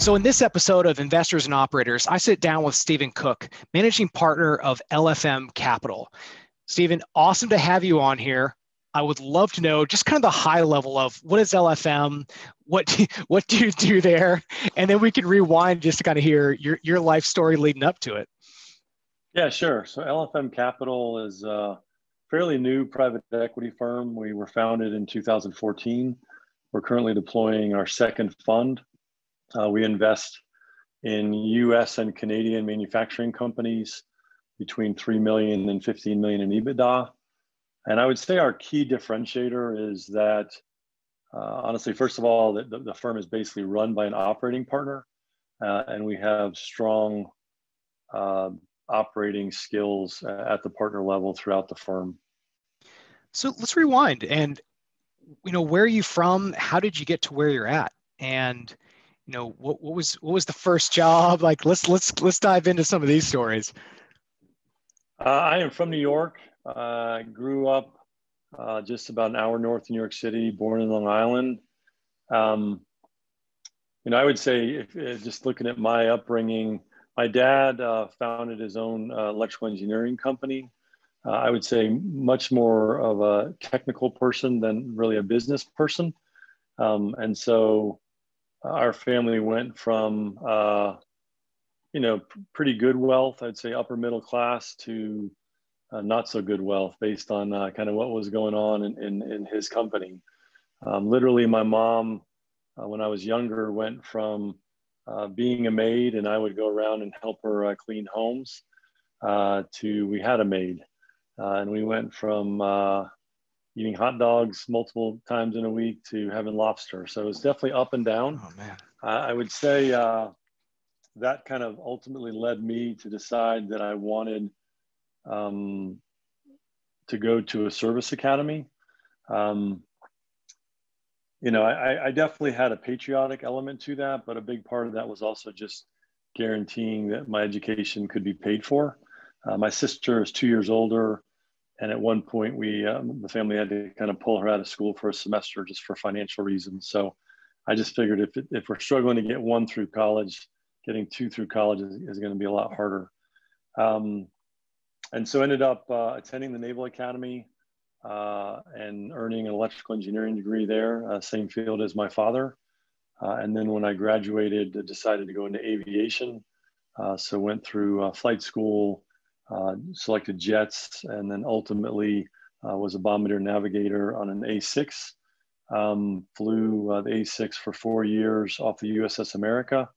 So in this episode of Investors and Operators, I sit down with Stephen Cook, managing partner of LFM Capital. Stephen, awesome to have you on here. I would love to know just kind of the high level of what is LFM, what do you do there, and then we can rewind just to kind of hear your life story leading up to it. Yeah, sure. So LFM Capital is a fairly new private equity firm. We were founded in 2014. We're currently deploying our second fund. We invest in US and Canadian manufacturing companies between 3 million and 15 million in EBITDA. And I would say our key differentiator is that, honestly, first of all, the firm is basically run by an operating partner, and we have strong operating skills at the partner level throughout the firm. So let's rewind. And where are you from? How did you get to where you're at? And what was the first job? Like, let's dive into some of these stories. I am from New York. Grew up just about an hour north of New York City, born in Long Island. I would say, if just looking at my upbringing, my dad founded his own electrical engineering company. I would say much more of a technical person than really a business person. And so our family went from, pretty good wealth, I'd say upper middle class, to not so good wealth based on kind of what was going on in his company. Literally, my mom, when I was younger, went from being a maid, and I would go around and help her clean homes, to we had a maid. And we went from eating hot dogs multiple times in a week to having lobster. So it was definitely up and down. Oh, man. I would say that kind of ultimately led me to decide that I wanted to go to a service academy. I definitely had a patriotic element to that, but a big part of that was also just guaranteeing that my education could be paid for. My sister is 2 years older, and at one point the family had to kind of pull her out of school for a semester just for financial reasons. So I just figured if we're struggling to get one through college, getting two through college is going to be a lot harder. And so ended up attending the Naval Academy and earning an electrical engineering degree there, same field as my father. And then when I graduated, I decided to go into aviation. So went through flight school, selected jets, and then ultimately was a bombardier navigator on an A6. Flew the A6 for 4 years off the USS America,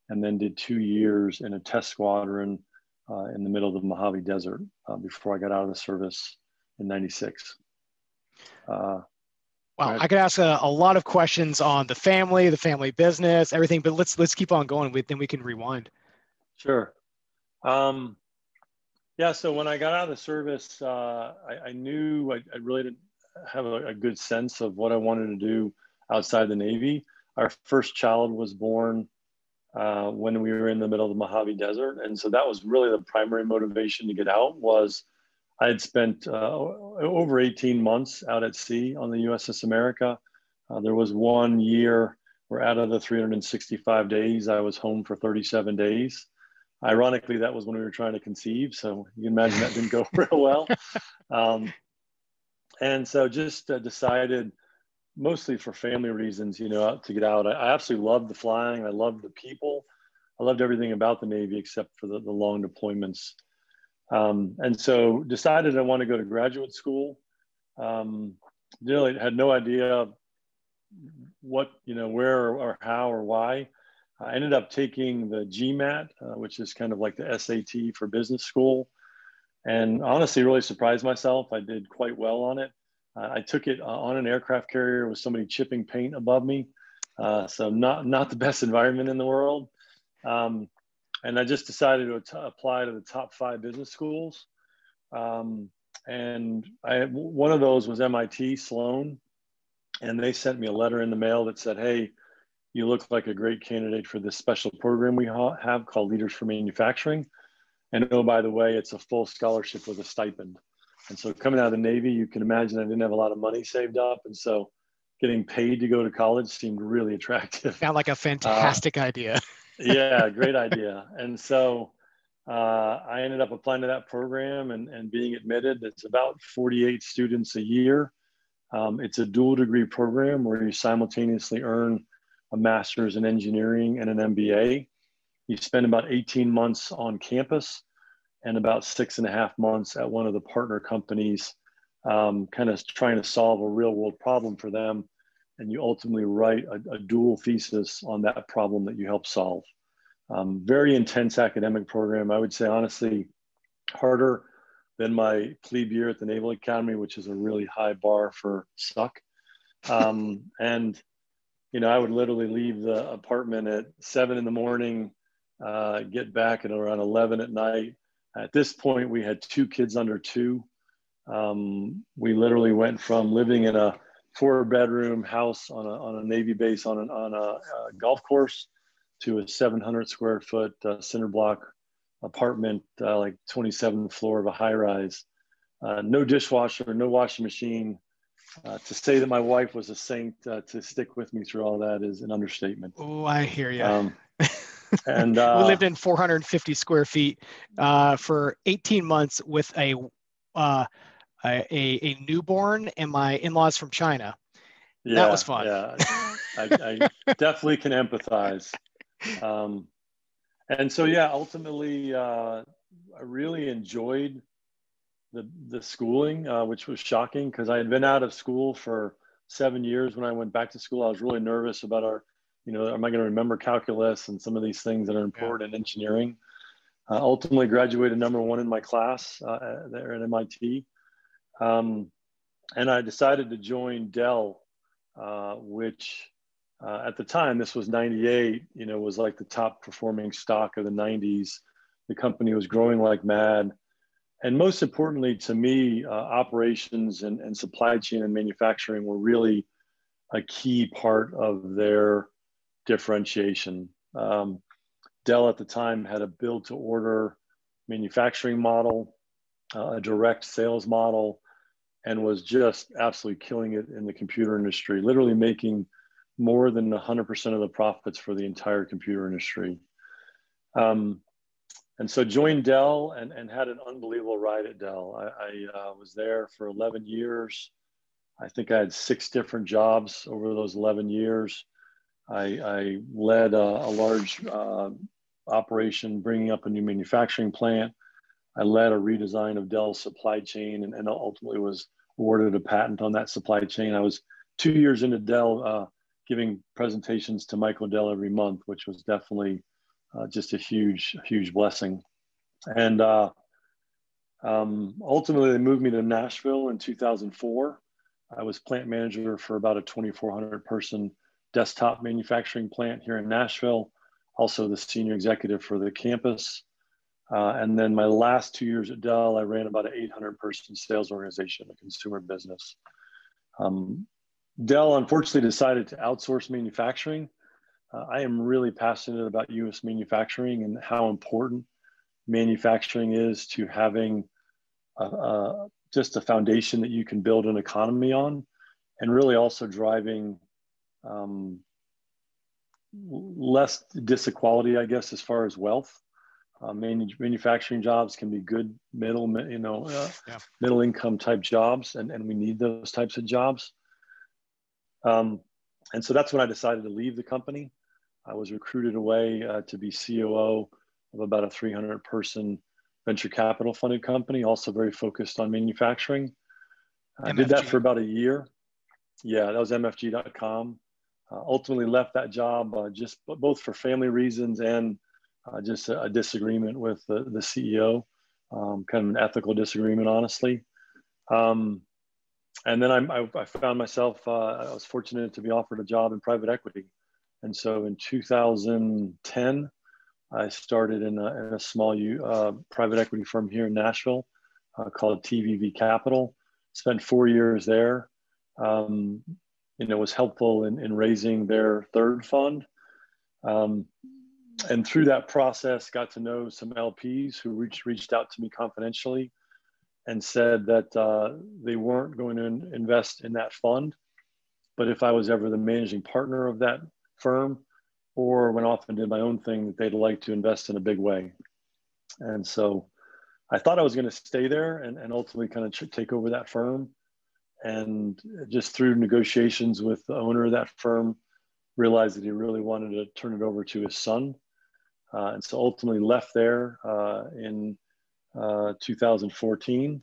and then did 2 years in a test squadron in the middle of the Mojave Desert before I got out of the service in '96. Wow, I could ask a lot of questions on the family business, everything, but let's keep on going. Then we can rewind. Sure. Yeah, so when I got out of the service, I knew I really didn't have a good sense of what I wanted to do outside the Navy. Our first child was born when we were in the middle of the Mojave Desert. And so that was really the primary motivation to get out. Was I had spent over 18 months out at sea on the USS America. There was 1 year where out of the 365 days, I was home for 37 days. Ironically, that was when we were trying to conceive. So you can imagine that didn't go real well. And so just decided, mostly for family reasons, to get out. I absolutely loved the flying. I loved the people. I loved everything about the Navy except for the long deployments. And so decided I want to go to graduate school. Really had no idea what, where or how or why. I ended up taking the GMAT, which is kind of like the SAT for business school. And honestly, really surprised myself. I did quite well on it. I took it on an aircraft carrier with somebody chipping paint above me. So not the best environment in the world. And I just decided to apply to the top 5 business schools. And one of those was MIT Sloan. And they sent me a letter in the mail that said, hey, you look like a great candidate for this special program we have called Leaders for Manufacturing. And oh, by the way, it's a full scholarship with a stipend. And so coming out of the Navy, you can imagine I didn't have a lot of money saved up. And so getting paid to go to college seemed really attractive. Sound like a fantastic idea. Yeah, great idea. And so I ended up applying to that program and being admitted. It's about 48 students a year. It's a dual degree program where you simultaneously earn a master's in engineering and an MBA. You spend about 18 months on campus and about 6.5 months at one of the partner companies, kind of trying to solve a real world problem for them. And you ultimately write a dual thesis on that problem that you help solve. Very intense academic program. I would say, honestly, harder than my plebe year at the Naval Academy, which is a really high bar for suck. And, I would literally leave the apartment at 7 in the morning, get back at around 11 at night. At this point, we had 2 kids under 2. We literally went from living in a 4-bedroom house on a Navy base on a golf course to a 700 square foot cinder block apartment, like 27th floor of a high rise. No dishwasher, no washing machine. To say that my wife was a saint to stick with me through all that is an understatement. Oh, I hear you. And we lived in 450 square feet for 18 months with a newborn and my in-laws from China. Yeah, that was fun. Yeah, I definitely can empathize. And so, yeah, ultimately, I really enjoyed the schooling, which was shocking because I had been out of school for 7 years. When I went back to school, I was really nervous about am I going to remember calculus and some of these things that are important in engineering? Ultimately graduated #1 in my class there at MIT. And I decided to join Dell, which at the time, this was 98, was like the top performing stock of the 90s. The company was growing like mad. And most importantly to me, operations and supply chain and manufacturing were really a key part of their differentiation. Dell at the time had a build to order manufacturing model, a direct sales model, and was just absolutely killing it in the computer industry, literally making more than 100% of the profits for the entire computer industry. And so joined Dell and had an unbelievable ride at Dell. I was there for 11 years. I think I had 6 different jobs over those 11 years. I led a large operation bringing up a new manufacturing plant. I led a redesign of Dell's supply chain and ultimately was awarded a patent on that supply chain. I was 2 years into Dell, giving presentations to Michael Dell every month, which was definitely just a huge, huge blessing. And ultimately, they moved me to Nashville in 2004. I was plant manager for about a 2,400 person desktop manufacturing plant here in Nashville, also the senior executive for the campus. And then my last 2 years at Dell, I ran about an 800 person sales organization, a consumer business. Dell unfortunately decided to outsource manufacturing. I am really passionate about US manufacturing and how important manufacturing is to having just a foundation that you can build an economy on, and really also driving less disequality, I guess, as far as wealth. Manufacturing jobs can be good middle income type jobs, and we need those types of jobs. And so that's when I decided to leave the company. I was recruited away to be COO of about a 300 person venture capital funded company, also very focused on manufacturing. I did that for about a year. Yeah, that was MFG.com. Ultimately left that job just both for family reasons and just a disagreement with the CEO, kind of an ethical disagreement, honestly. And then I found myself, I was fortunate to be offered a job in private equity. And so in 2010, I started in a small private equity firm here in Nashville called TVV Capital. Spent 4 years there. Was helpful in raising their third fund. And through that process, got to know some LPs who reached out to me confidentially and said that they weren't going to invest in that fund. But if I was ever the managing partner of that firm, or went off and did my own thing that they'd like to invest in a big way. And so I thought I was going to stay there and ultimately kind of take over that firm. And just through negotiations with the owner of that firm, realized that he really wanted to turn it over to his son. And so ultimately left there in 2014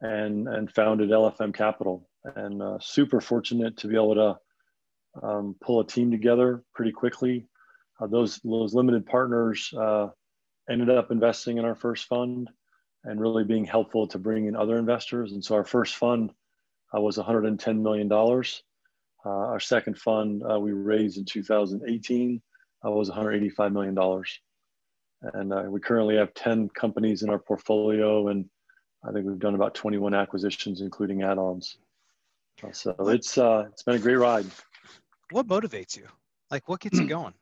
and founded LFM Capital. And super fortunate to be able to pull a team together pretty quickly. Those limited partners ended up investing in our first fund and really being helpful to bring in other investors. And so our first fund was $110 million. Our second fund we raised in 2018 was $185 million. And we currently have 10 companies in our portfolio, and I think we've done about 21 acquisitions, including add-ons. So it's been a great ride. What motivates you? Like, what gets you going?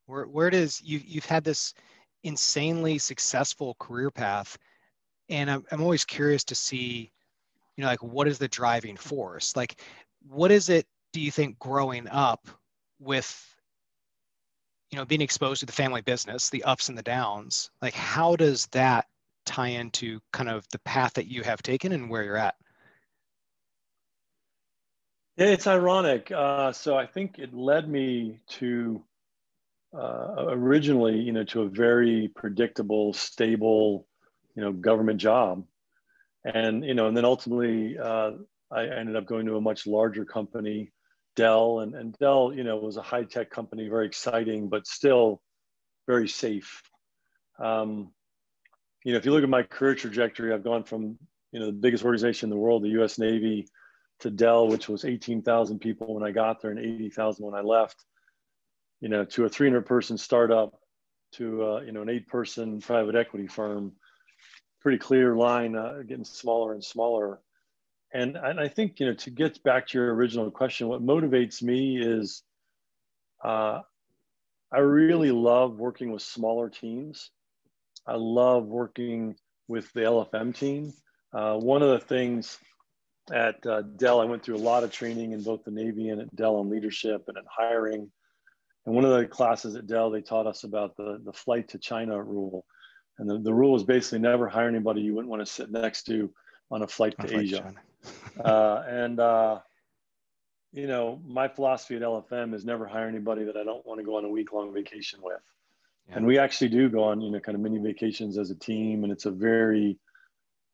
Where does you've had this insanely successful career path, and I'm always curious to see, like, what is the driving force? Like, what is it, do you think, growing up with, being exposed to the family business, the ups and the downs, like, how does that tie into kind of the path that you have taken and where you're at? Yeah, it's ironic. So I think it led me to originally, to a very predictable, stable, government job. And then ultimately, I ended up going to a much larger company, Dell. And Dell, was a high-tech company, very exciting, but still very safe. If you look at my career trajectory, I've gone from, the biggest organization in the world, the US Navy, to Dell, which was 18,000 people when I got there and 80,000 when I left, to a 300-person startup, to an 8-person private equity firm. Pretty clear line, getting smaller and smaller. And I think, to get back to your original question, what motivates me is I really love working with smaller teams. I love working with the LFM team. One of the things at Dell, I went through a lot of training in both the Navy and at Dell on leadership and in hiring. And one of the classes at Dell, they taught us about the flight to China rule. And the rule is basically never hire anybody you wouldn't want to sit next to on a flight to Asia. My philosophy at LFM is never hire anybody that I don't want to go on a week-long vacation with. Yeah. And we actually do go on, kind of mini vacations as a team. And it's a very,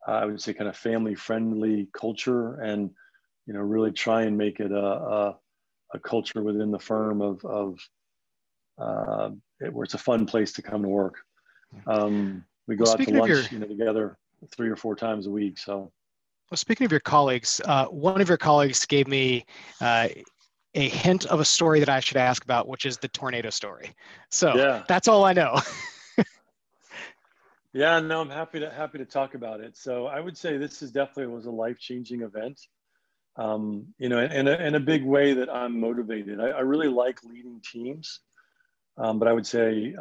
I would say, kind of family-friendly culture, and, really try and make it a culture within the firm of where it's a fun place to come to work. We go out to lunch, together 3 or 4 times a week. So, well, speaking of your colleagues, one of your colleagues gave me a hint of a story that I should ask about, which is the tornado story. So yeah. That's all I know. Yeah, no, I'm happy to talk about it. So I would say this was a life-changing event. In a big way that I'm motivated. I really like leading teams, but I would say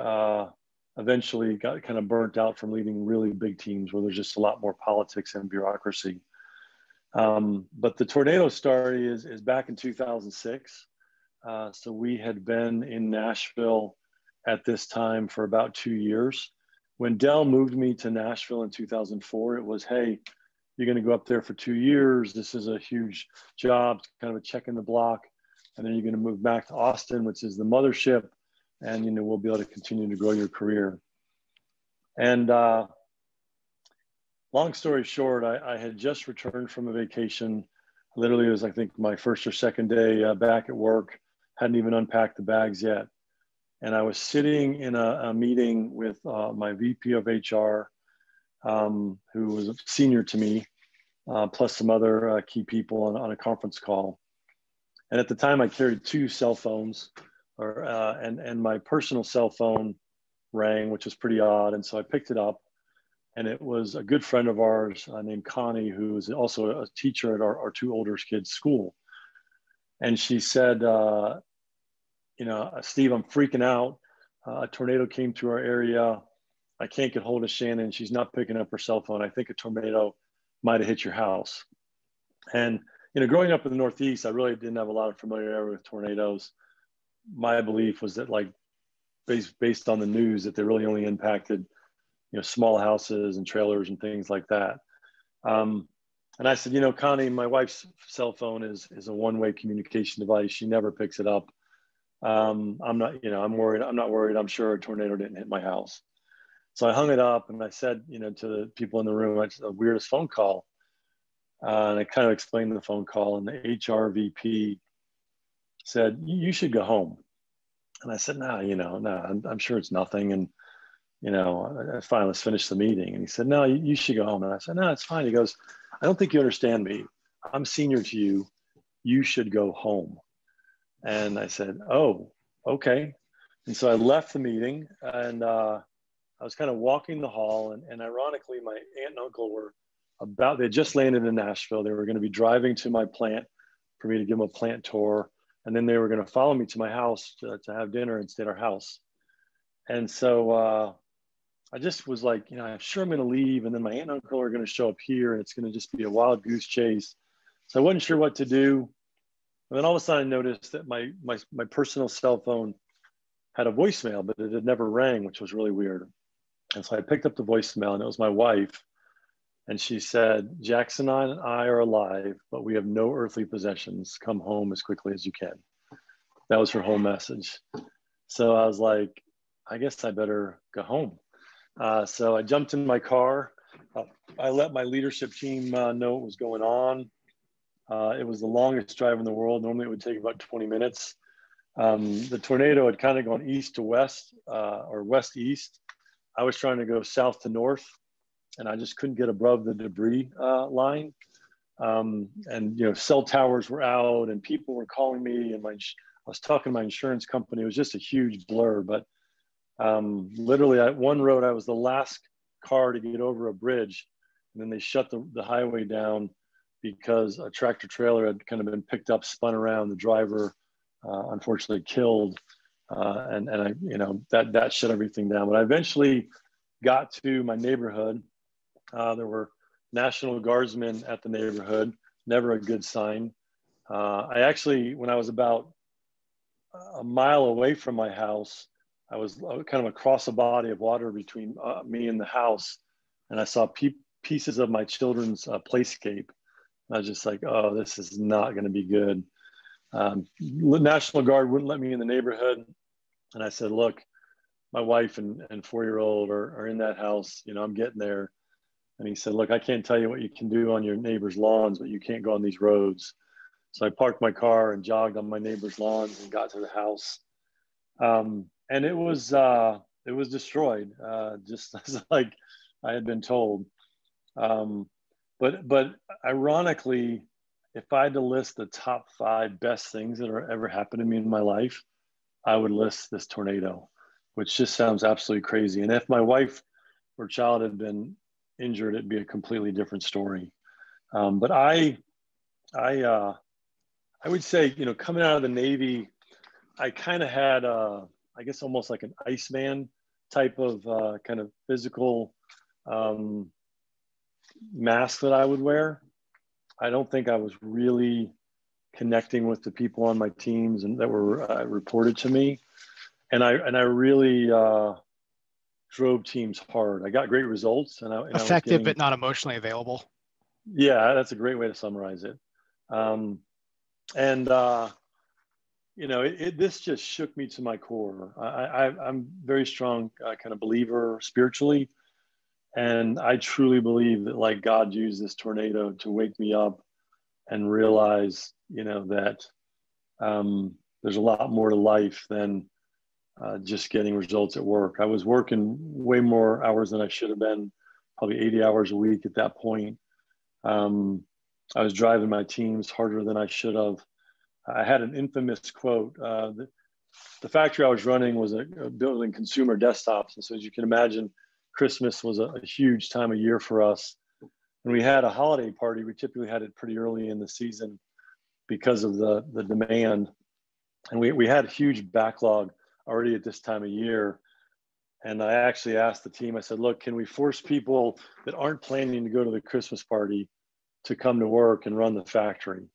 eventually got kind of burnt out from leading really big teams where there's just a lot more politics and bureaucracy. But the tornado story is back in 2006. So we had been in Nashville at this time for about 2 years. When Dell moved me to Nashville in 2004, it was, hey, you're going to go up there for 2 years. This is a huge job, kind of a check in the block. And then you're going to move back to Austin, which is the mothership. And, we'll be able to continue to grow your career. And long story short, I had just returned from a vacation. Literally, it was, I think, my first or second day back at work. Hadn't even unpacked the bags yet. And I was sitting in a meeting with my VP of HR, who was senior to me, plus some other key people on a conference call. And at the time, I carried 2 cell phones, and my personal cell phone rang, which was pretty odd. And so I picked it up, and it was a good friend of ours named Connie, who was also a teacher at our 2 older kids' school. And she said, Steve, I'm freaking out. A tornado came through our area. I can't get hold of Shannon. She's not picking up her cell phone. I think a tornado might have hit your house. And, growing up in the Northeast, I really didn't have a lot of familiarity with tornadoes. My belief was that, like, based on the news that they really only impacted, small houses and trailers and things like that. And I said, Connie, my wife's cell phone is a one-way communication device. She never picks it up. I'm not, I'm worried. I'm not worried. I'm sure a tornado didn't hit my house. So I hung it up and I said, to the people in the room, it's the weirdest phone call. And I kind of explained the phone call, and the HR VP said, you should go home. And I said, no, I'm sure it's nothing. And, fine, let's finish the meeting. And he said, no, you should go home. And I said, no, it's fine. He goes, I don't think you understand me. I'm senior to you. You should go home. And I said, oh, okay. And so I left the meeting, and I was kind of walking the hall, and ironically, my aunt and uncle were they had just landed in Nashville. They were going to be driving to my plant for me to give them a plant tour. And then they were going to follow me to my house to have dinner and stay at our house. And so I just was like, I'm sure I'm going to leave. And then my aunt and uncle are going to show up here, and it's going to just be a wild goose chase. So I wasn't sure what to do. And then all of a sudden I noticed that my personal cell phone had a voicemail, but it had never rang, which was really weird. And so I picked up the voicemail, and it was my wife. And she said, Jackson and I are alive, but we have no earthly possessions. Come home as quickly as you can. That was her whole message. So I was like, I guess I better go home. So I jumped in my car. I let my leadership team know what was going on. It was the longest drive in the world. Normally it would take about 20 minutes. The tornado had kind of gone east to west or west east. I was trying to go south to north, and I just couldn't get above the debris line. And cell towers were out, and people were calling me, and I was talking to my insurance company. It was just a huge blur. But literally, at one road, I was the last car to get over a bridge, and then they shut the highway down because a tractor trailer had kind of been picked up, spun around. The driver unfortunately killed, and I, that shut everything down. But I eventually got to my neighborhood. There were National Guardsmen at the neighborhood, never a good sign. I actually, when I was about a mile away from my house, I was kind of across a body of water between me and the house, and I saw pieces of my children's playscape. I was just like, oh, this is not going to be good. National Guard wouldn't let me in the neighborhood. And I said, look, my wife and 4-year-old are in that house. I'm getting there. And he said, look, I can't tell you what you can do on your neighbor's lawns, but you can't go on these roads. So I parked my car and jogged on my neighbor's lawns and got to the house. And it was destroyed, just as like I had been told. But ironically, if I had to list the top 5 best things that ever happened to me in my life, I would list this tornado, which just sounds absolutely crazy. And if my wife or child had been injured, it'd be a completely different story. But I would say, coming out of the Navy, I kind of had, I guess, almost like an Iceman type of kind of physical mask that I would wear. I don't think I was really connecting with the people on my teams and that were reported to me. And I really drove teams hard. I got great results, and Effective, but not emotionally available. Yeah, that's a great way to summarize it. This just shook me to my core. I'm very strong kind of believer spiritually. And I truly believe that like God used this tornado to wake me up and realize, that there's a lot more to life than just getting results at work. I was working way more hours than I should have been, probably 80 hours a week at that point. I was driving my teams harder than I should have. I had an infamous quote. The factory I was running was building consumer desktops. And so as you can imagine, Christmas was a huge time of year for us. When we had a holiday party, we typically had it pretty early in the season because of the demand. And we had a huge backlog already at this time of year. And I actually asked the team, I said, look, can we force people that aren't planning to go to the Christmas party to come to work and run the factory?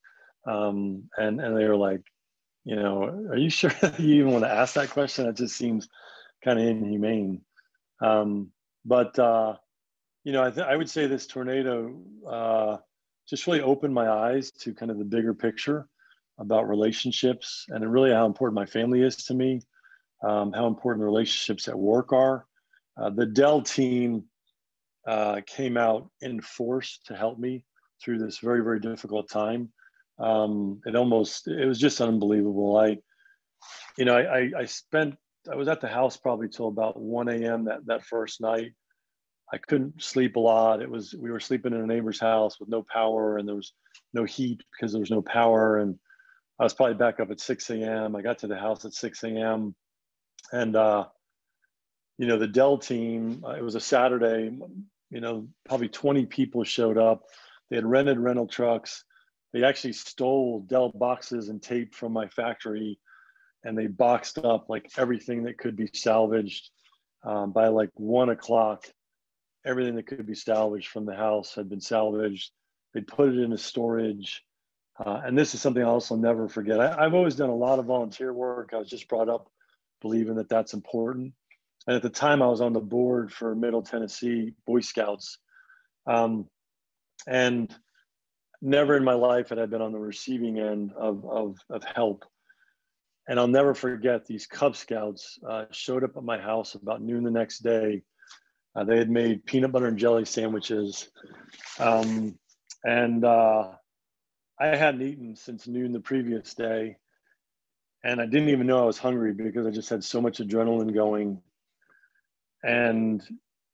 And they were like, are you sure you even want to ask that question? It just seems kind of inhumane. But I would say this tornado just really opened my eyes to kind of the bigger picture about relationships, and really how important my family is to me, how important relationships at work are. The Dell team came out in force to help me through this very, very difficult time. It was just unbelievable. I was at the house probably till about 1 a.m. that first night. I couldn't sleep a lot. We were sleeping in a neighbor's house with no power, and there was no heat because there was no power. And I was probably back up at 6 a.m. I got to the house at 6 a.m. And, the Dell team, it was a Saturday, probably 20 people showed up. They had rented rental trucks. They actually stole Dell boxes and tape from my factory, and they boxed up like everything that could be salvaged. By like 1 o'clock, everything that could be salvaged from the house had been salvaged. They put it into storage. And this is something I'll also never forget. I've always done a lot of volunteer work. I was just brought up believing that that's important. And at the time, I was on the board for Middle Tennessee Boy Scouts. And never in my life had I been on the receiving end of help. And I'll never forget, these Cub Scouts showed up at my house about noon the next day. They had made peanut butter and jelly sandwiches. And I hadn't eaten since noon the previous day. And I didn't even know I was hungry because I just had so much adrenaline going. And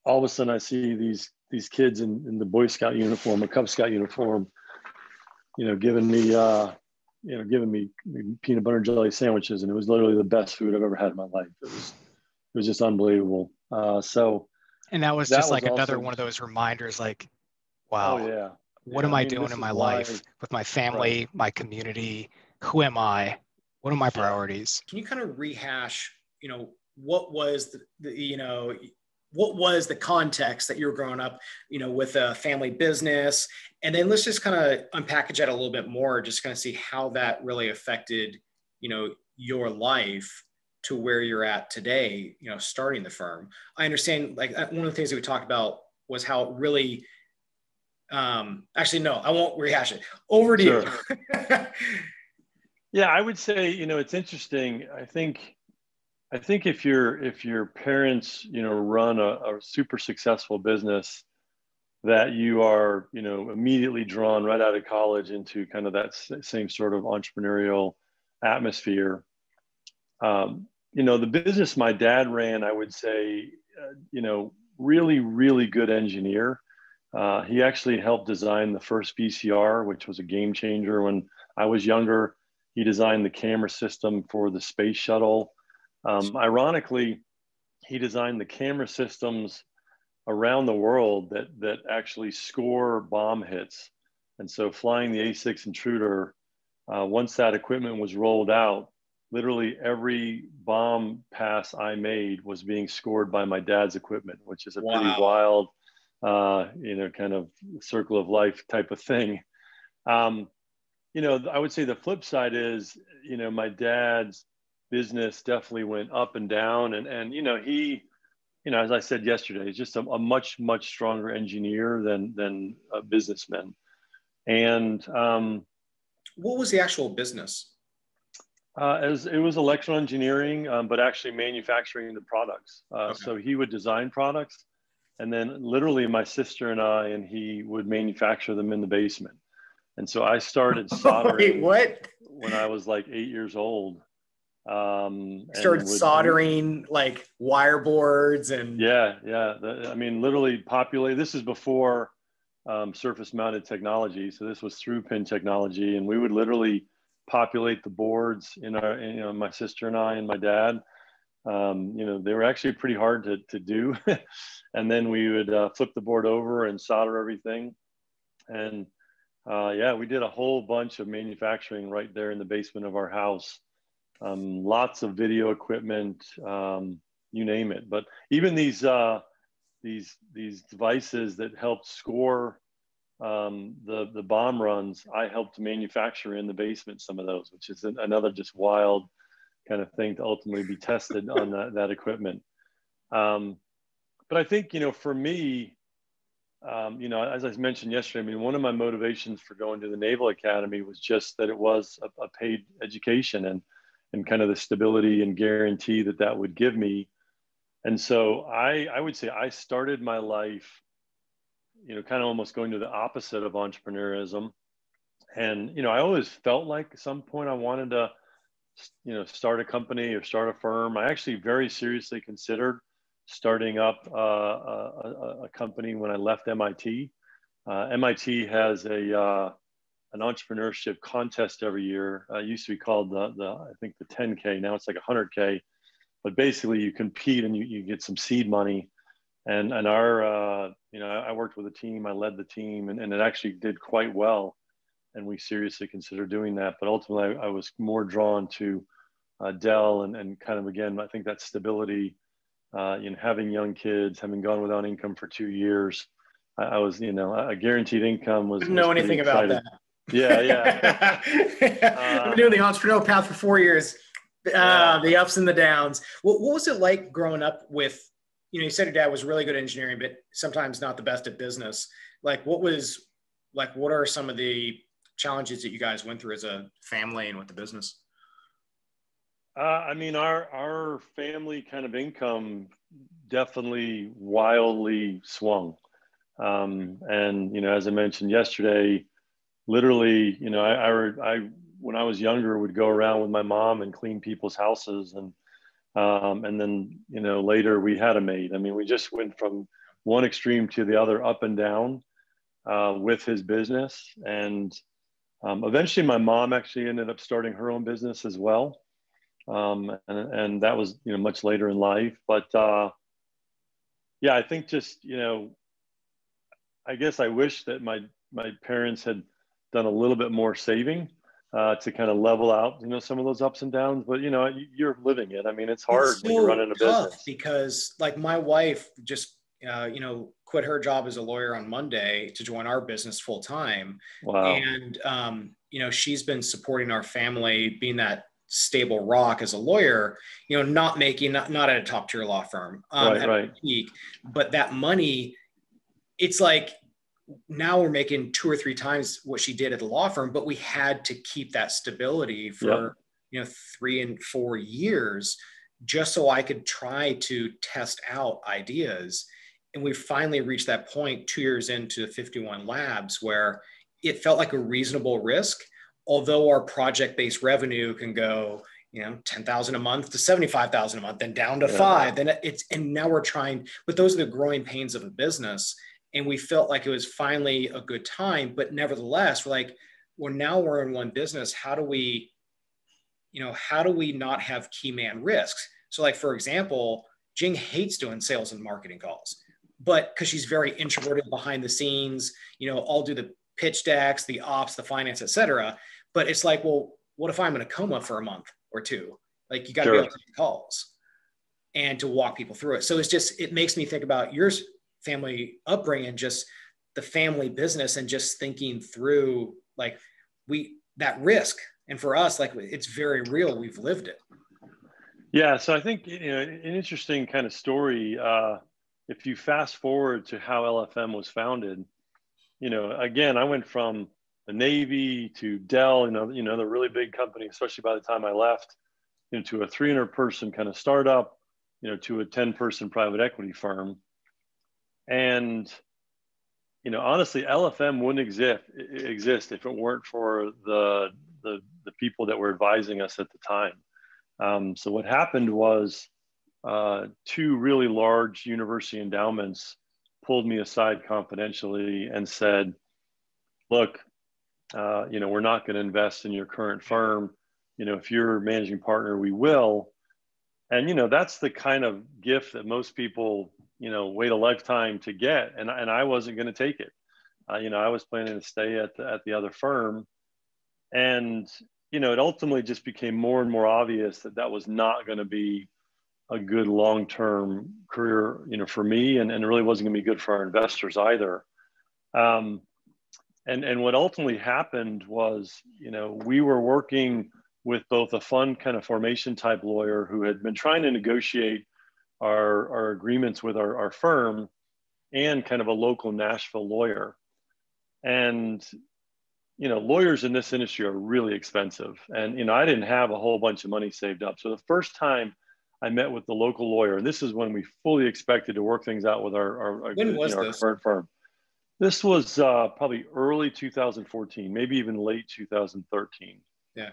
all of a sudden I see these kids in the Boy Scout uniform, a Cub Scout uniform, giving me peanut butter and jelly sandwiches. And it was literally the best food I've ever had in my life. It was just unbelievable. And that was just like another one of those reminders, like, wow, oh yeah, what am I doing in my life with my family, right, my community? Who am I? What are my priorities? Can you kind of rehash, what was what was the context that you were growing up, with a family business? And then let's just kind of unpackage that a little bit more, just kind of see how that really affected, your life to where you're at today, starting the firm. I understand, like, one of the things that we talked about was how it really, actually, no, I won't rehash it. Over to you. Yeah, I would say, it's interesting. I think if your parents, run a super successful business, that you are, immediately drawn right out of college into kind of that same sort of entrepreneurial atmosphere. The business my dad ran, I would say, really, really good engineer. He actually helped design the first VCR, which was a game changer when I was younger. He designed the camera system for the space shuttle. Ironically, he designed the camera systems around the world that actually score bomb hits. And so flying the A6 Intruder, once that equipment was rolled out, literally every bomb pass I made was being scored by my dad's equipment, which is a pretty wild, kind of circle of life type of thing. I would say the flip side is, my dad's business definitely went up and down. And he, as I said yesterday, he's just a much, much stronger engineer than a businessman. And what was the actual business? It was electrical engineering, but actually manufacturing the products. Okay. So he would design products, and then literally my sister and he would manufacture them in the basement. And so I started soldering when I was like 8 years old. Started soldering like wire boards and literally populate. This is before surface mounted technology. So this was through pin technology, and we would literally populate the boards my sister and I and my dad. They were actually pretty hard to do. And then we would flip the board over and solder everything. And we did a whole bunch of manufacturing right there in the basement of our house. Lots of video equipment, you name it. But even these devices that helped score the bomb runs, I helped manufacture in the basement some of those, which is another just wild kind of thing to ultimately be tested on that equipment. But I think, for me, as I mentioned yesterday, I mean, one of my motivations for going to the Naval Academy was just that it was a paid education, and kind of the stability and guarantee that would give me. And so I would say I started my life, kind of almost going to the opposite of entrepreneurism. And, I always felt like at some point I wanted to, start a company or start a firm. I actually very seriously considered starting up a company when I left MIT. MIT has an entrepreneurship contest every year. It used to be called I think the 10K. Now it's like 100K. But basically, you compete and you get some seed money. And our I worked with a team. I led the team, and it actually did quite well. And we seriously considered doing that. But ultimately, I was more drawn to Dell and kind of, again, I think that stability. Having young kids, having gone without income for 2 years, I was, a guaranteed income was. Didn't know anything about that. Yeah. I've been doing the entrepreneurial path for 4 years. The ups and the downs. What was it like growing up with, you said your dad was really good at engineering, but sometimes not the best at business. What are some of the challenges that you guys went through as a family and with the business? I mean, our family kind of income definitely wildly swung. And, as I mentioned yesterday, literally, I when I was younger would go around with my mom and clean people's houses. And then, later we had a maid. I mean, we just went from one extreme to the other, up and down with his business. And eventually my mom actually ended up starting her own business as well. And that was, much later in life. But yeah, I think just, I guess I wish that my parents had done a little bit more saving to kind of level out, some of those ups and downs. But, you're living it. I mean, it's hard when you're running a business. Because my wife just, quit her job as a lawyer on Monday to join our business full time. Wow. And, she's been supporting our family, being that stable rock as a lawyer, not at a top tier law firm, right. Peak, but that money, it's like now we're making 2 or 3 times what she did at the law firm, but we had to keep that stability for, 3 and 4 years just so I could try to test out ideas. And we finally reached that point 2 years into 51 Labs where it felt like a reasonable risk. Although our project-based revenue can go, 10,000 a month to 75,000 a month, then down to 5, then and now we're trying, but those are the growing pains of a business. And we felt like it was finally a good time, but nevertheless, we're in one business. How do we not have key man risks? So for example, Jing hates doing sales and marketing calls, but because she's very introverted behind the scenes, I'll do the pitch decks, the ops, the finance, et cetera. But it's well, what if I'm in a coma for a month or 2? You got to be able to take calls and to walk people through it. So it makes me think about your family upbringing, just the family business, and just thinking through that risk. And for us, it's very real. We've lived it. Yeah. So I think, an interesting kind of story, if you fast forward to how LFM was founded, again, I went from the Navy to Dell, the really big company, especially by the time I left, to a 300-person kind of startup, to a 10-person private equity firm. And, honestly, LFM wouldn't exist if it weren't for the people that were advising us at the time. So what happened was 2 really large university endowments pulled me aside confidentially and said, look, we're not going to invest in your current firm. If you're a managing partner, we will. And, that's the kind of gift that most people, wait a lifetime to get. And I wasn't going to take it. I was planning to stay at the other firm. And, it ultimately just became more and more obvious that was not going to be a good long-term career, for me, and it really wasn't going to be good for our investors either. And what ultimately happened was, we were working with both a fund kind of formation type lawyer who had been trying to negotiate our agreements with our firm and kind of a local Nashville lawyer. And, you know, lawyers in this industry are really expensive. And, you know, I didn't have a whole bunch of money saved up. So the first time I met with the local lawyer, and this is when we fully expected to work things out with our When was our this? current firm. This was probably early 2014, maybe even late 2013. Yeah.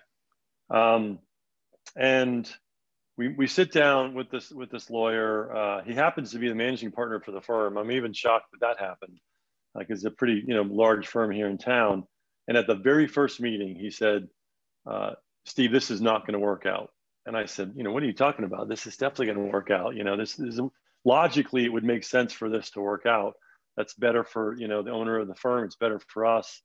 And we sit down with this lawyer. He happens to be the managing partner for the firm. I'm even shocked that happened, like it's a pretty, you know, large firm here in town. And at the very first meeting, he said, "Steve, this is not going to work out." And I said, "You know, what are you talking about? This is definitely going to work out. You know, this is logically, it would make sense for this to work out. That's better for, you know, the owner of the firm. It's better for us."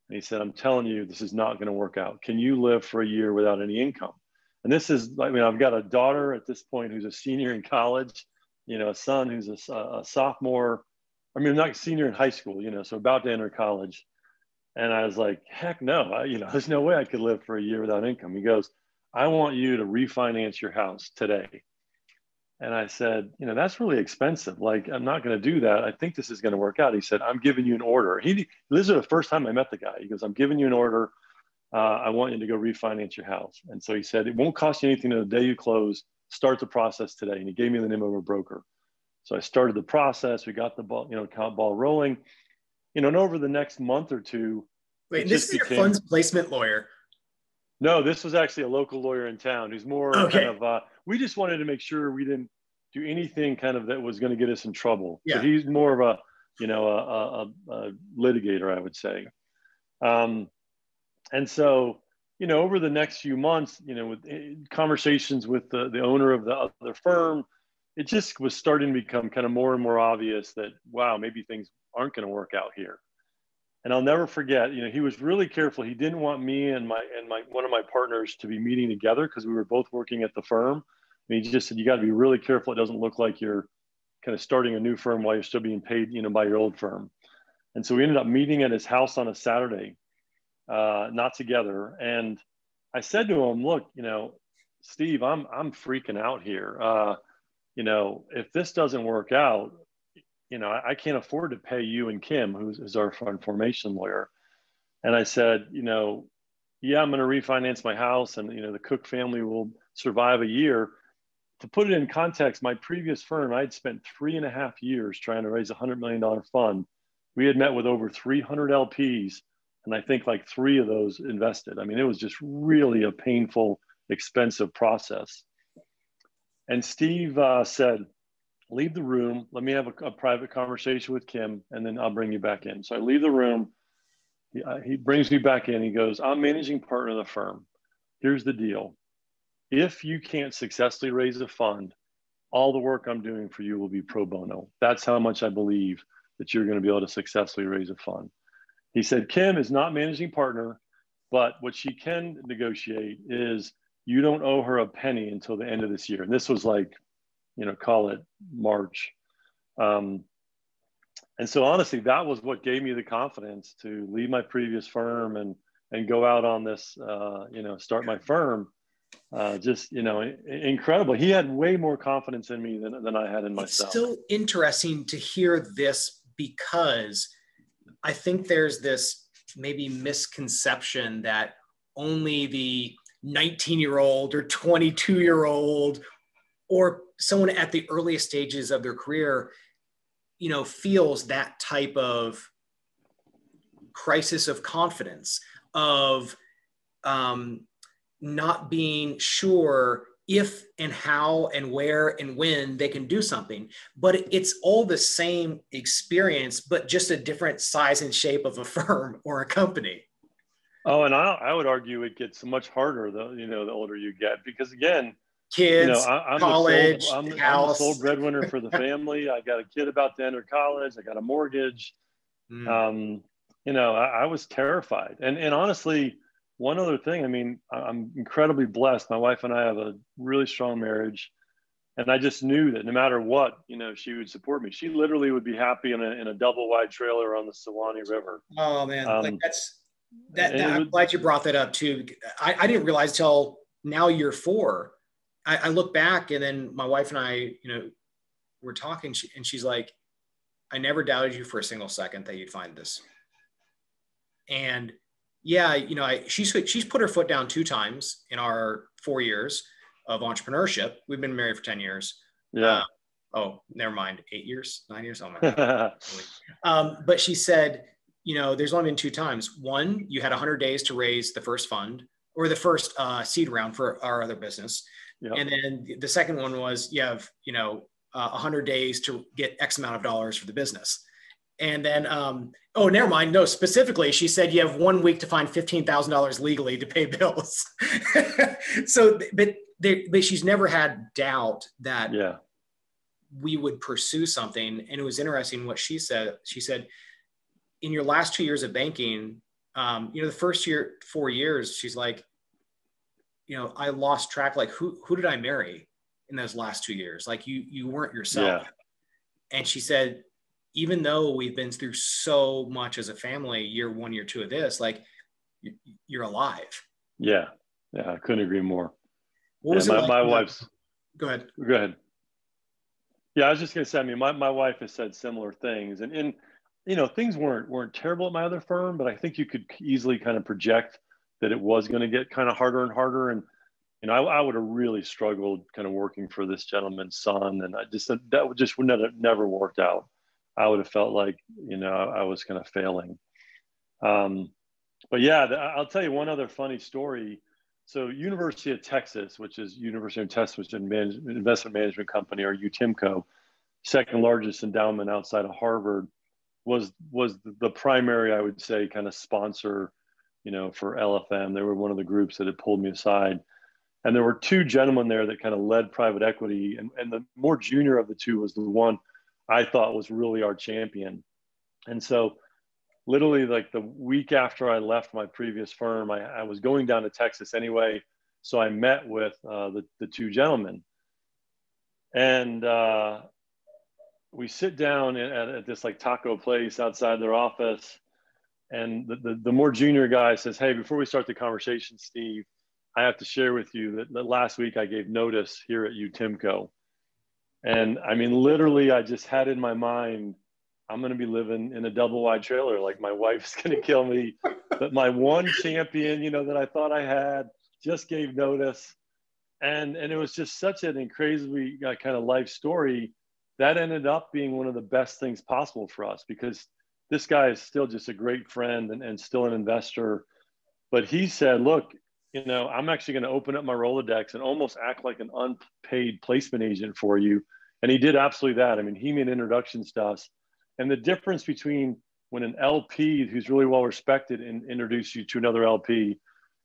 And he said, "I'm telling you, this is not going to work out. Can you live for a year without any income?" And this is, I mean, I've got a daughter at this point who's a senior in college, you know, a son who's a sophomore, I mean, not a senior in high school, you know, so about to enter college. And I was like, heck no, you know, there's no way I could live for a year without income. He goes, "I want you to refinance your house today." And I said, "You know, that's really expensive. Like, I'm not going to do that. I think this is going to work out." He said, "I'm giving you an order." This is the first time I met the guy. He goes, "I'm giving you an order. I want you to go refinance your house." And so he said, "It won't cost you anything the day you close. Start the process today." And he gave me the name of a broker. So I started the process. We got the ball rolling, you know, and over the next month or two. Wait, this is your funds placement lawyer? No, this was actually a local lawyer in town who's more kind of, we just wanted to make sure we didn't do anything kind of that was going to get us in trouble. Yeah. So he's more of a, you know, a litigator, I would say. And so, you know, over the next few months, you know, with conversations with the owner of the other firm, it just was starting to become kind of more and more obvious that, wow, maybe things aren't going to work out here. And I'll never forget, you know, he was really careful. He didn't want me and one of my partners to be meeting together because we were both working at the firm. And he just said, "You got to be really careful. It doesn't look like you're kind of starting a new firm while you're still being paid, you know, by your old firm." And so we ended up meeting at his house on a Saturday, not together. And I said to him, "Look, you know, Steve, I'm freaking out here. You know, if this doesn't work out, you know, I can't afford to pay you and Kim, who's our fund formation lawyer." And I said, "You know, yeah, I'm going to refinance my house and, you know, the Cook family will survive a year." To put it in context, my previous firm, I'd spent 3.5 years trying to raise a $100 million fund. We had met with over 300 LPs, and I think like 3 of those invested. I mean, it was just really a painful, expensive process. And Steve said, "Leave the room. Let me have a private conversation with Kim, and then I'll bring you back in." So I leave the room. He brings me back in. He goes, "I'm managing partner of the firm. Here's the deal. If you can't successfully raise a fund, all the work I'm doing for you will be pro bono. That's how much I believe that you're going to be able to successfully raise a fund." He said, "Kim is not managing partner, but what she can negotiate is you don't owe her a penny until the end of this year." And this was like, you know, call it March. And so honestly, that was what gave me the confidence to leave my previous firm and go out on this, you know, start my firm. Just, you know, incredible. He had way more confidence in me than I had in myself. It's so interesting to hear this because I think there's this maybe misconception that only the 19-year-old or 22-year-old or someone at the earliest stages of their career, you know, feels that type of crisis of confidence of not being sure if and how and where and when they can do something. But it's all the same experience, but just a different size and shape of a firm or a company. Oh, and I would argue it gets much harder, you know, the older you get, because again, kids, you know, I'm college, I'm the sole breadwinner for the family. I got a kid about to enter college. I got a mortgage. You know, I was terrified. And honestly, one other thing, I mean, I'm incredibly blessed. My wife and I have a really strong marriage. And I just knew that no matter what, you know, she would support me. She literally would be happy in a double wide trailer on the Suwannee River. Oh man, like I'm glad you brought that up too. I didn't realize till now year 4. I look back and then my wife and I, you know, we're talking, and she's like, I never doubted you for a single second that you'd find this. And yeah, you know, she's put her foot down 2 times in our 4 years of entrepreneurship. We've been married for 10 years. Yeah. Oh, never mind. 8 years, 9 years. Oh my God. But she said, you know, there's only been 2 times. One, you had 100 days to raise the first fund or the first seed round for our other business. Yep. And then the second one was you have, you know, 100 days to get X amount of dollars for the business. And then, oh, never mind. No, specifically, she said you have 1 week to find $15,000 legally to pay bills. So, but she's never had doubt that we would pursue something. And it was interesting what she said. She said, in your last 2 years of banking, you know, the first 4 years, she's like, you know, I lost track. Like, who did I marry in those last 2 years? Like, you weren't yourself. Yeah. And she said, even though we've been through so much as a family, year 1, year 2 of this, like, you're alive. Yeah. Yeah. I couldn't agree more. What was it like? My wife's. Go ahead. Go ahead. Yeah, I was just going to say, I mean, my wife has said similar things, and you know, things weren't terrible at my other firm, but I think you could easily kind of project that it was going to get kind of harder and harder. And, you know, I would have really struggled kind of working for this gentleman's son. And I just, that would never worked out. I would have felt like, you know, I was kind of failing. But yeah, I'll tell you one other funny story. So University of Texas, which is University of Texas Investment Management Company, or UTIMCO, second largest endowment outside of Harvard, was the primary, I would say, kind of sponsor, you know, for LFM. They were one of the groups that had pulled me aside. And there were 2 gentlemen there that kind of led private equity. And the more junior of the 2 was the one I thought was really our champion. And so literally like the week after I left my previous firm, I was going down to Texas anyway. So I met with the 2 gentlemen. And we sit down at this like taco place outside their office. And the more junior guy says, hey, before we start the conversation, Steve, I have to share with you that last week I gave notice here at UTIMCO. And I mean, literally, I just had in my mind, I'm going to be living in a double wide trailer. Like, my wife's going to kill me. But my one champion, you know, that I thought I had, just gave notice. And it was just such an incredibly kind of life story that ended up being one of the best things possible for us, because this guy is still just a great friend and still an investor. But he said, look, you know, I'm actually going to open up my Rolodex and almost act like an unpaid placement agent for you. And he did absolutely that. I mean, he made introductions to us. And the difference between when an LP who's really well respected and introduce you to another LP,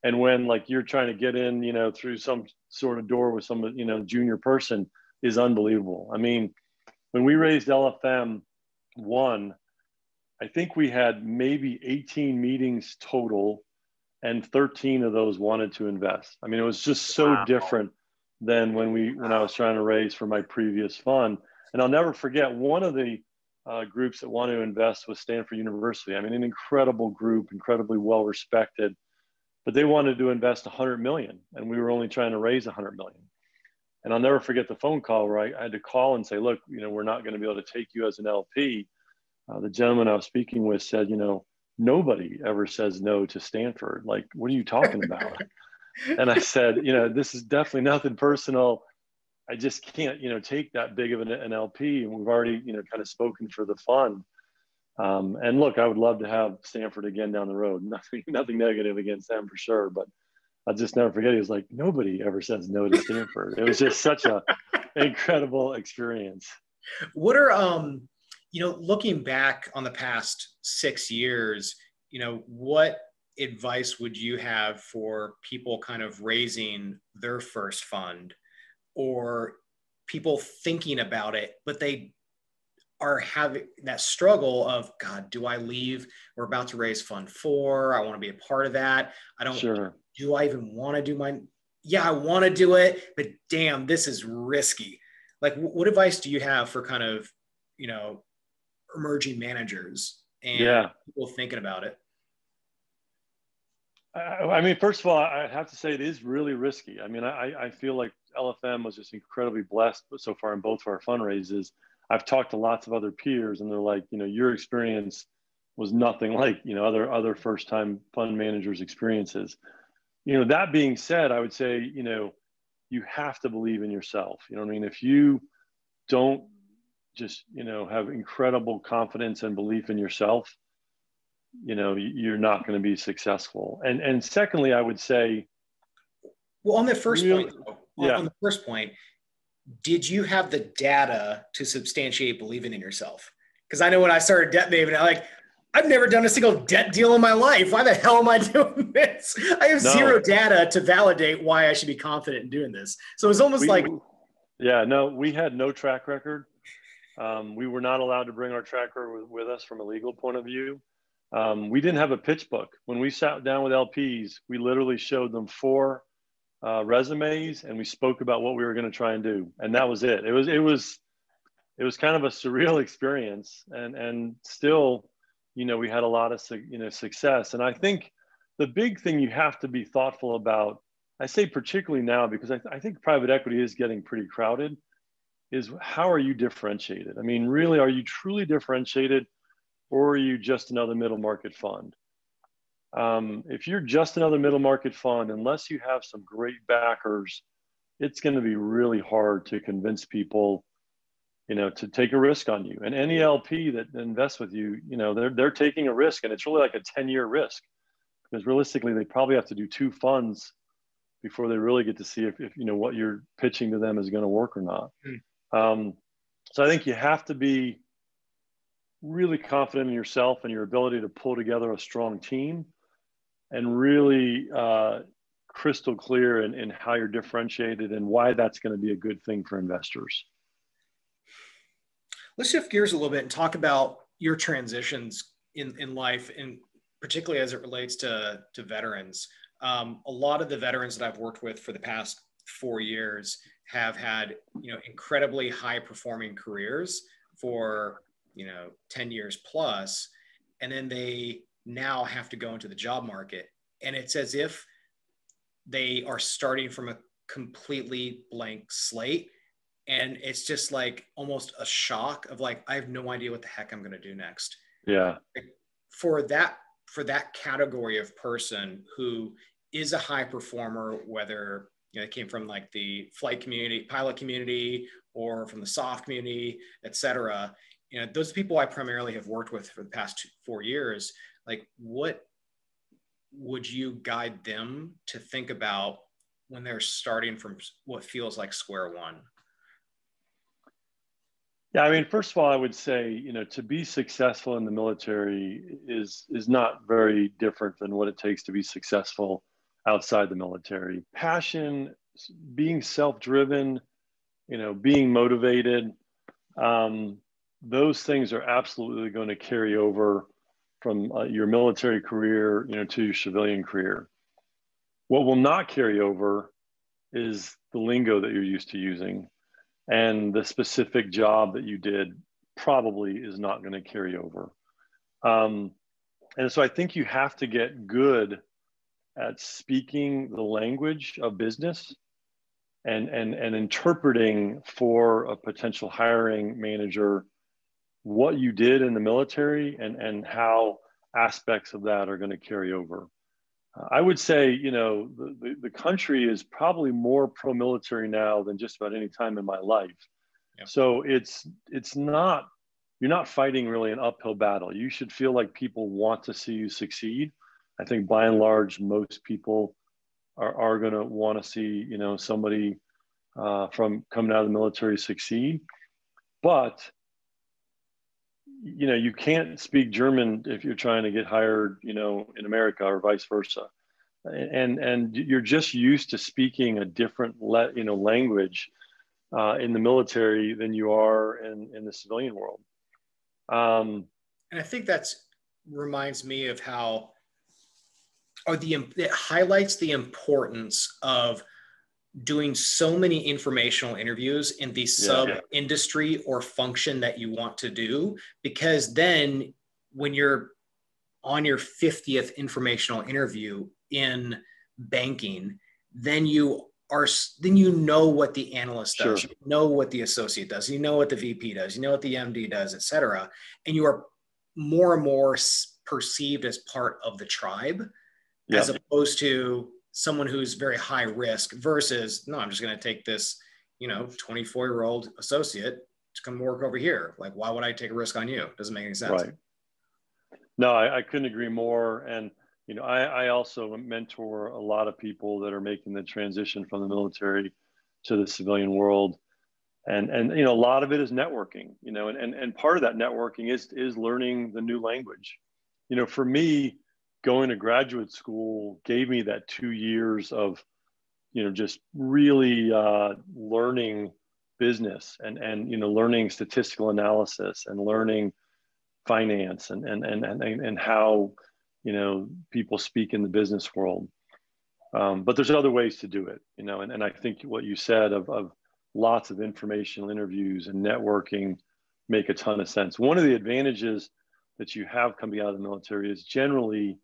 and when like you're trying to get in, you know, through some sort of door with some, you know, junior person, is unbelievable. I mean, when we raised LFM 1, I think we had maybe 18 meetings total, and 13 of those wanted to invest. I mean, it was just so different than when I was trying to raise for my previous fund. And I'll never forget, one of the groups that wanted to invest was Stanford University. I mean, an incredible group, incredibly well respected, but they wanted to invest 100 million, and we were only trying to raise 100 million. And I'll never forget the phone call where I had to call and say, look, you know, we're not going to be able to take you as an LP. The gentleman I was speaking with said, you know, nobody ever says no to Stanford. Like, what are you talking about? And I said, you know, this is definitely nothing personal. I just can't, you know, take that big of an LP. And we've already, you know, kind of spoken for the fund. And look, I would love to have Stanford again down the road. Nothing negative against them for sure. But I'll just never forget. He was like, nobody ever says no to Stanford. It was just such an incredible experience. What are, you know, looking back on the past 6 years, you know, what advice would you have for people kind of raising their first fund, or people thinking about it, but they are having that struggle of, God, do I leave? We're about to raise fund 4. I want to be a part of that. I don't, sure. Do I even want to do I want to do it, but damn, this is risky. Like, what advice do you have for kind of, you know, emerging managers and people thinking about it? I mean, first of all, I have to say it is really risky. I mean, I feel like LFM was just incredibly blessed so far in both of our fundraisers. I've talked to lots of other peers, and they're like, your experience was nothing like, other first-time fund managers' experiences. That being said, I would say, you have to believe in yourself. You know what I mean? If you don't just, have incredible confidence and belief in yourself, you're not going to be successful. And secondly, I would say, well, on the first point, yeah. On the first point, did you have the data to substantiate believing in yourself? Because I know when I started Debt Maven, I've never done a single debt deal in my life. Why the hell am I doing this? I have zero data to validate why I should be confident in doing this. So it's almost we had no track record. We were not allowed to bring our track record with us from a legal point of view. We didn't have a pitch book. When we sat down with LPs, we literally showed them 4 resumes, and we spoke about what we were going to try and do, and that was it. It was kind of a surreal experience, and still, we had a lot of success. And I think the big thing you have to be thoughtful about, I say particularly now because I think private equity is getting pretty crowded, is how are you differentiated? I mean, really, are you truly differentiated, or are you just another middle market fund? If you're just another middle market fund, unless you have some great backers, it's going to be really hard to convince people, to take a risk on you. And any LP that invests with you, they're taking a risk, and it's really like a 10-year risk, because realistically, they probably have to do 2 funds before they really get to see if what you're pitching to them is going to work or not. So I think you have to be really confident in yourself and your ability to pull together a strong team, and really crystal clear in how you're differentiated and why that's going to be a good thing for investors. Let's shift gears a little bit and talk about your transitions in life, and particularly as it relates to veterans. A lot of the veterans that I've worked with for the past 4 years have had, incredibly high performing careers for, 10 years plus. And then they now have to go into the job market. And it's as if they are starting from a completely blank slate. And it's just like almost a shock of like, I have no idea what the heck I'm going to do next. Yeah. For that category of person who is a high performer, whether it came from like the flight community, pilot community, or from the soft community, et cetera, those people I primarily have worked with for the past 4 years, like what would you guide them to think about when they're starting from what feels like square one? Yeah, I mean, first of all, I would say, to be successful in the military is not very different than what it takes to be successful outside the military. Passion, being self-driven, being motivated, those things are absolutely going to carry over from your military career, to your civilian career. What will not carry over is the lingo that you're used to using, and the specific job that you did probably is not going to carry over. And so I think you have to get good at speaking the language of business and interpreting for a potential hiring manager what you did in the military and how aspects of that are going to carry over. I would say, the country is probably more pro-military now than just about any time in my life. Yep. So it's not, you're not fighting really an uphill battle. You should feel like people want to see you succeed. I think by and large, most people are going to want to see, somebody from coming out of the military succeed. But you can't speak German if you're trying to get hired, in America, or vice versa. And you're just used to speaking a different, language in the military than you are in the civilian world. And I think reminds me of how, it highlights the importance of doing so many informational interviews in the sub industry or function that you want to do, because then when you're on your 50th informational interview in banking, then you then you know what the analyst does, Sure. you know what the associate does, you know what the VP does, you know what the MD does, et cetera. And you are more and more perceived as part of the tribe, as opposed to someone who's very high risk versus, no, I'm just going to take this, 24-year-old associate to come work over here. Like, why would I take a risk on you? Doesn't make any sense. Right. No, I couldn't agree more. And, I also mentor a lot of people that are making the transition from the military to the civilian world. And a lot of it is networking, and part of that networking is learning the new language. For me, going to graduate school gave me that 2 years of, just really learning business and learning statistical analysis and learning finance and how, people speak in the business world. But there's other ways to do it, and I think what you said of lots of informational interviews and networking make a ton of sense. One of the advantages that you have coming out of the military is generally,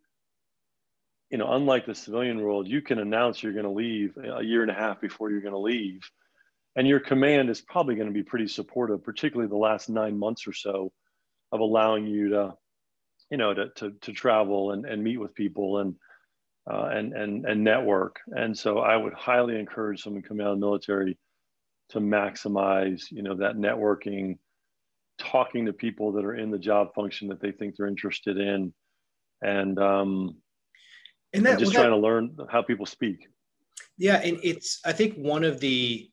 unlike the civilian world, you can announce you're going to leave a year and a half before you're going to leave. And your command is probably going to be pretty supportive, particularly the last 9 months or so, of allowing you to, to travel and meet with people and network. And so I would highly encourage someone coming out of the military to maximize, that networking, talking to people that are in the job function that they think they're interested in, and just trying to learn how people speak. Yeah, and I think one of the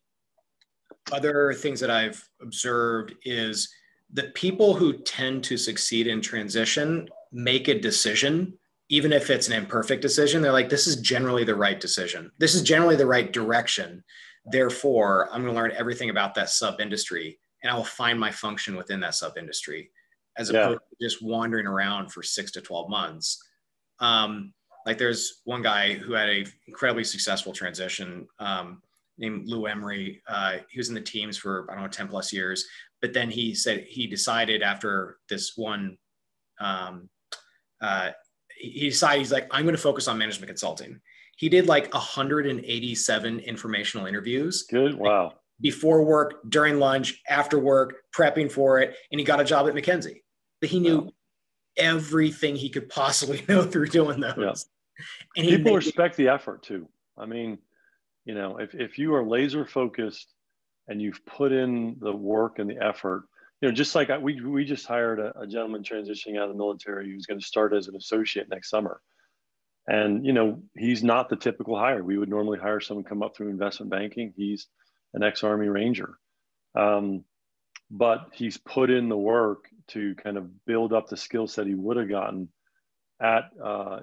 other things that I've observed is the people who tend to succeed in transition make a decision, even if it's an imperfect decision. They're like, this is generally the right decision. This is generally the right direction. Therefore, I'm going to learn everything about that sub-industry, and I will find my function within that sub-industry, as opposed to just wandering around for 6 to 12 months. Like there's one guy who had an incredibly successful transition named Lou Emery. He was in the teams for, 10 plus years, but then he said he decided after this one, he decided, he's like, I'm going to focus on management consulting. He did like 187 informational interviews. Good. Wow. Before work, during lunch, after work, prepping for it. And he got a job at McKinsey. But he knew everything he could possibly know through doing those. Yeah. And people respect the effort too. I mean, if you are laser focused and you've put in the work and the effort, just like we just hired a gentleman transitioning out of the military who's going to start as an associate next summer. And, he's not the typical hire. We would normally hire someone come up through investment banking. He's an ex-Army Ranger. But he's put in the work to kind of build up the skill set he would have gotten at,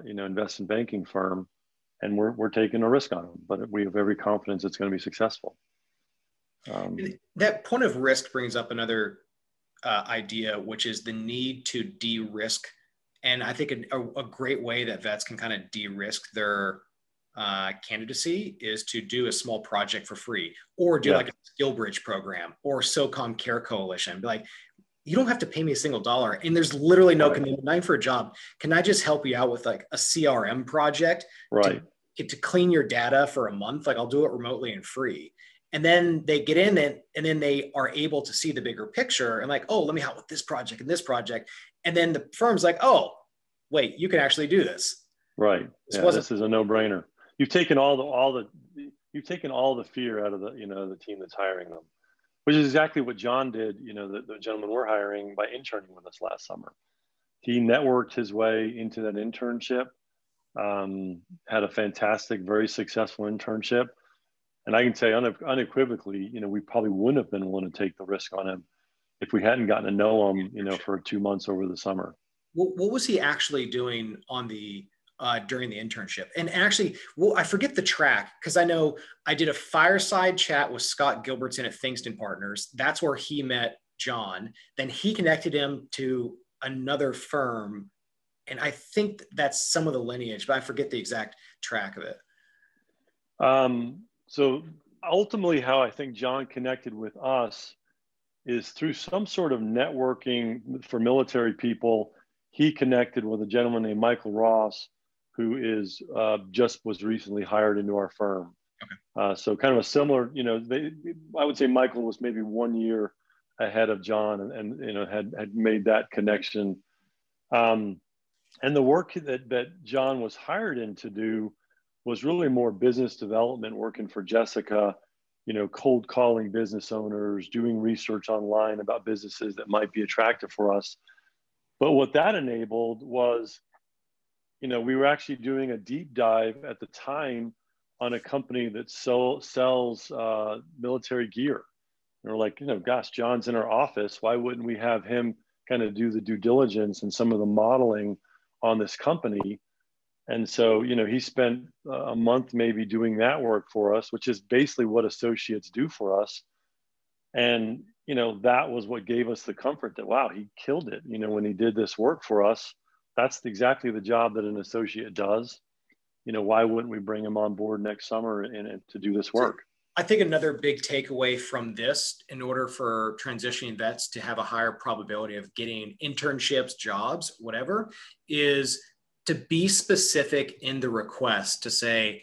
investment banking firm. And we're taking a risk on him, but we have every confidence it's going to be successful. That point of risk brings up another idea, which is the need to de-risk. And I think a great way that vets can kind of de-risk their candidacy is to do a small project for free, or do like a skill bridge program or SOCOM Care Coalition. Be like, you don't have to pay me a single dollar. And there's literally no commitment. Not for a job. Can I just help you out with like a CRM project to clean your data for a month? Like I'll do it remotely and free. And then they get in it, and then they are able to see the bigger picture and like, oh, let me help with this project and this project. And then the firm's like, oh, wait, you can actually do this. Right. This is a no-brainer. You've taken all the fear out of the team that's hiring them, which is exactly what John did. The gentleman we're hiring by interning with us last summer. He networked his way into that internship, had a fantastic, very successful internship. And I can say unequivocally, we probably wouldn't have been willing to take the risk on him if we hadn't gotten to know him, for 2 months over the summer. What was he actually doing on the during the internship? And actually, I forget the track, because I know I did a fireside chat with Scott Gilbertson at Thingston Partners. That's where he met John. Then he connected him to another firm. And I think that's some of the lineage, but I forget the exact track of it. So ultimately, how I think John connected with us is through some sort of networking for military people. He connected with a gentleman named Michael Ross, who is just was recently hired into our firm. So kind of a similar, I would say Michael was maybe 1 year ahead of John, and had made that connection. And the work that John was hired in to do was really more business development, working for Jessica, cold calling business owners, doing research online about businesses that might be attractive for us. But what that enabled was, we were actually doing a deep dive at the time on a company that sells military gear. And we're like, gosh, John's in our office. Why wouldn't we have him kind of do the due diligence and some of the modeling on this company? And so, he spent a month maybe doing that work for us, which is basically what associates do for us. And, that was what gave us the comfort that, wow, he killed it. When he did this work for us, that's exactly the job that an associate does. Why wouldn't we bring him on board next summer and to do this work? I think another big takeaway from this, in order for transitioning vets to have a higher probability of getting internships, jobs, whatever, is to be specific in the request, to say,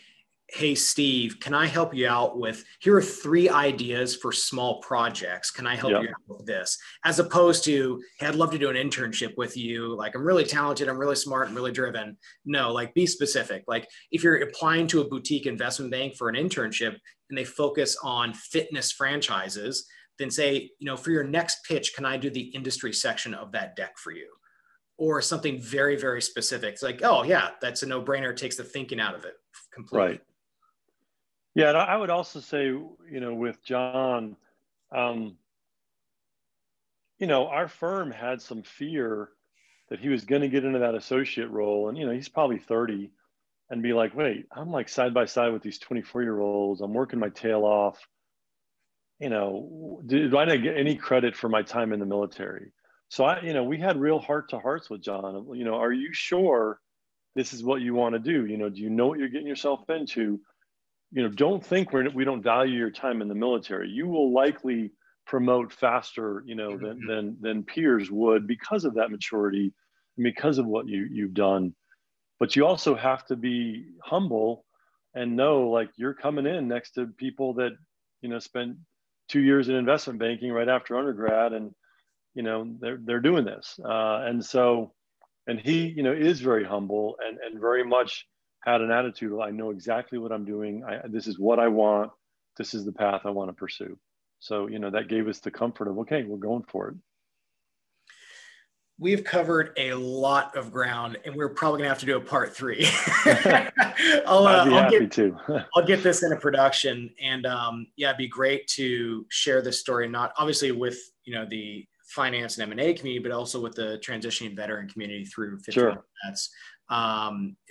hey, Steve, can I help you out with, here are 3 ideas for small projects. Can I help you out with this? As opposed to, hey, I'd love to do an internship with you. Like, I'm really talented, I'm really smart, I'm really driven. No, like, be specific. Like, if you're applying to a boutique investment bank for an internship and they focus on fitness franchises, then say, for your next pitch, can I do the industry section of that deck for you? Or something very, very specific. It's like, oh yeah, that's a no-brainer. It takes the thinking out of it completely. Right. Yeah, and I would also say, with John, our firm had some fear that he was going to get into that associate role. And, he's probably 30 and be like, wait, I'm like side by side with these 24-year-olds. I'm working my tail off. Do I not get any credit for my time in the military? So we had real heart-to-hearts with John. Are you sure this is what you want to do? Do you know what you're getting yourself into? Don't think we don't value your time in the military. You will likely promote faster, than peers would because of that maturity and because of what you've done. But you also have to be humble and know, like, you're coming in next to people that, spent 2 years in investment banking right after undergrad, and, they're doing this. And he, is very humble and very much had an attitude of, I know exactly what I'm doing. This is what I want. This is the path I want to pursue. So, that gave us the comfort of, okay, we're going for it. We've covered a lot of ground, and we're probably gonna have to do a part 3. I'd be happy to. I'll get this into production, and it'd be great to share this story, not obviously with the finance and M&A community, but also with the transitioning veteran community through 51 Vets.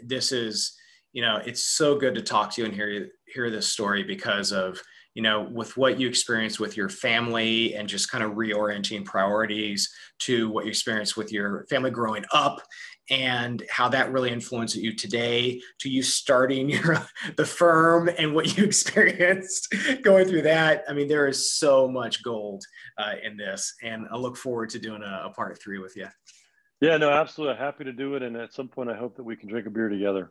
This is, it's so good to talk to you and hear this story because of, with what you experienced with your family and just kind of reorienting priorities to what you experienced with your family growing up and how that really influenced you today, to you starting the firm and what you experienced going through that. I mean, there is so much gold in this, and I look forward to doing a part 3 with you. Yeah, no, absolutely. Happy to do it. And at some point, I hope that we can drink a beer together.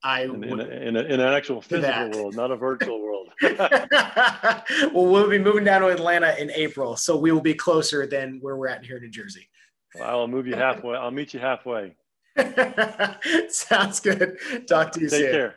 In an actual physical world, not a virtual world. Well, we'll be moving down to Atlanta in April, so we will be closer than where we're at here in New Jersey. Well, I'll move you halfway. I'll meet you halfway. Sounds good. Talk to you soon. Take care.